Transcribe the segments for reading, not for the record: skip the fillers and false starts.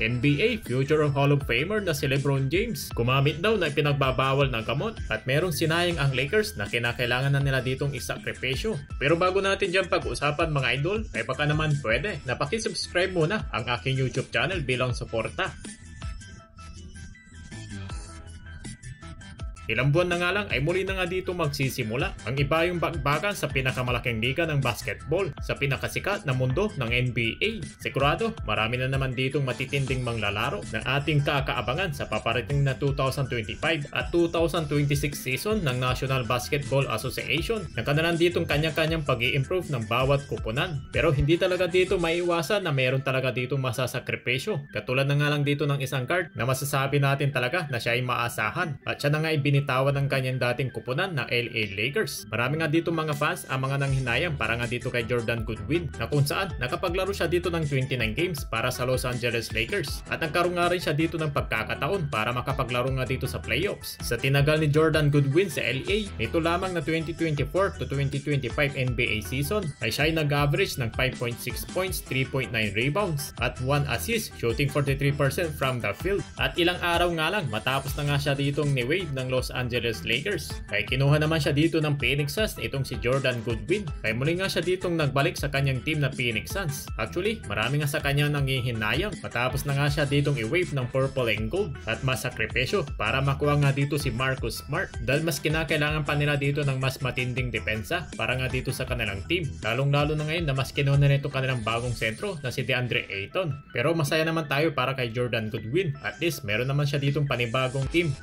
NBA Future Hall of Famer na si LeBron James. Gumamit daw na ipinagbabawal ng gamot at merong sinayang ang Lakers na kinakailangan na nila ditong isakripisyo. Pero bago natin dyan pag-usapan mga idol, ay baka naman pwede na pakisubscribe muna ang aking YouTube channel bilang suporta. Ilang buwan na nga lang ay muli na nga dito magsisimula ang iba yung bakbakan sa pinakamalaking liga ng basketball sa pinakasikat na mundo ng NBA. Sigurado, marami na naman ditong matitinding manglalaro na ating kakaabangan sa paparating na 2025 at 2026 season ng National Basketball Association na kanalan ditong kanya-kanyang pag-i-improve ng bawat kupunan. Pero hindi talaga dito maiiwasan na meron talaga dito masasakripisyo. Katulad na nga lang dito ng isang guard na masasabi natin talaga na siya ay maasahan at siya na nga binitawan ng kanyang dating kupunan na LA Lakers. Marami nga dito mga fans ang mga nanghinayang para nga dito kay Jordan Goodwin na kung saan nakapaglaro siya dito ng 29 games para sa Los Angeles Lakers at nagkaroon nga rin siya dito ng pagkakataon para makapaglaro nga dito sa playoffs. Sa tinagal ni Jordan Goodwin sa LA, nito lamang na 2024 to 2025 NBA season ay siya ay nag-average ng 5.6 points, 3.9 rebounds at 1 assist, shooting 43% from the field. At ilang araw nga lang matapos na nga siya ditong ni-wave ng Los Angeles Lakers kaya kinuha naman siya dito ng Phoenix Suns itong si Jordan Goodwin kaya muli nga siya ditong nagbalik sa kanyang team na Phoenix Suns. Actually, marami nga sa kanya nanghihinayang matapos na nga siya ditong i-wave ng purple and gold at masakripisyo para makuha nga dito si Marcus Smart dahil mas kinakailangan pa nila dito ng mas matinding depensa para nga dito sa kanilang team, lalong-lalo na ngayon na mas kinuha na nito kanilang bagong sentro na si DeAndre Ayton. Pero masaya naman tayo para kay Jordan Goodwin, at least meron naman siya ditong panibagong team.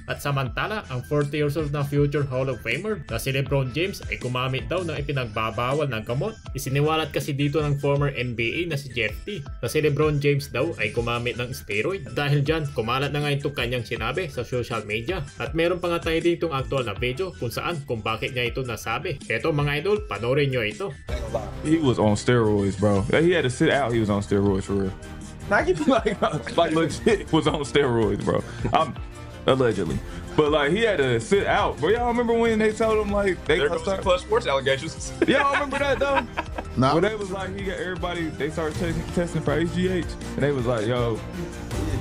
At samantala, ang 40 years old na future Hall of Famer na si LeBron James ay gumamit daw ng ipinagbabawal ng gamot. Isiniwalat kasi dito ng former NBA na si Jeff T na si LeBron James daw ay gumamit ng steroid. Dahil dyan, kumalat na nga itong kanyang sinabi sa social media. At meron pa nga tayo ditong actual na video kung saan kung bakit niya ito nasabi. Eto mga idol, panoorin nyo ito. He was on steroids, bro. He had to sit out. He was on steroids for real. Like legit was on steroids, bro. Allegedly, but like he had to sit out. But y'all remember when they told him like they there goes the Clutch Sports allegations? Y'all remember that though? No. Well, they was like he got everybody. They started testing for HGH, and they was like, yo,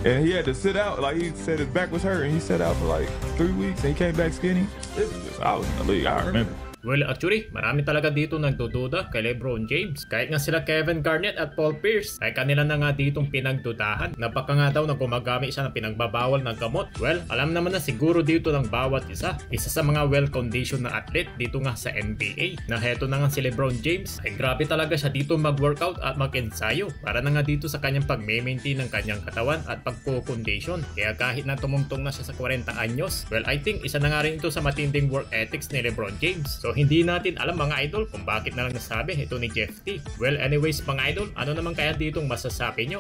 and he had to sit out. Like he said his back was hurt, and he sat out for like 3 weeks, and he came back skinny. I was in the league. I remember. Well, actually, marami talaga dito nagdududa kay LeBron James. Kahit nga sila Kevin Garnett at Paul Pierce ay kanila na nga ditong pinagdudahan na baka nga daw na gumagamit siya ng pinagbabawal ng gamot. Well, alam naman na siguro dito ng bawat isa sa mga well-conditioned na athlete dito nga sa NBA na heto na nga si LeBron James ay grabe talaga siya dito mag-workout at mag-ensayo para na nga dito sa kanyang pag-maintain ng kanyang katawan at pagko-condition. Kaya kahit na tumungtong na siya sa 40 anyos, well, I think isa na nga rin ito sa matinding work ethics ni LeBron James. So hindi natin alam mga idol kung bakit na lang nasabi ito ni Jeff T. Well anyways mga idol, ano naman kaya ditong masasabi nyo?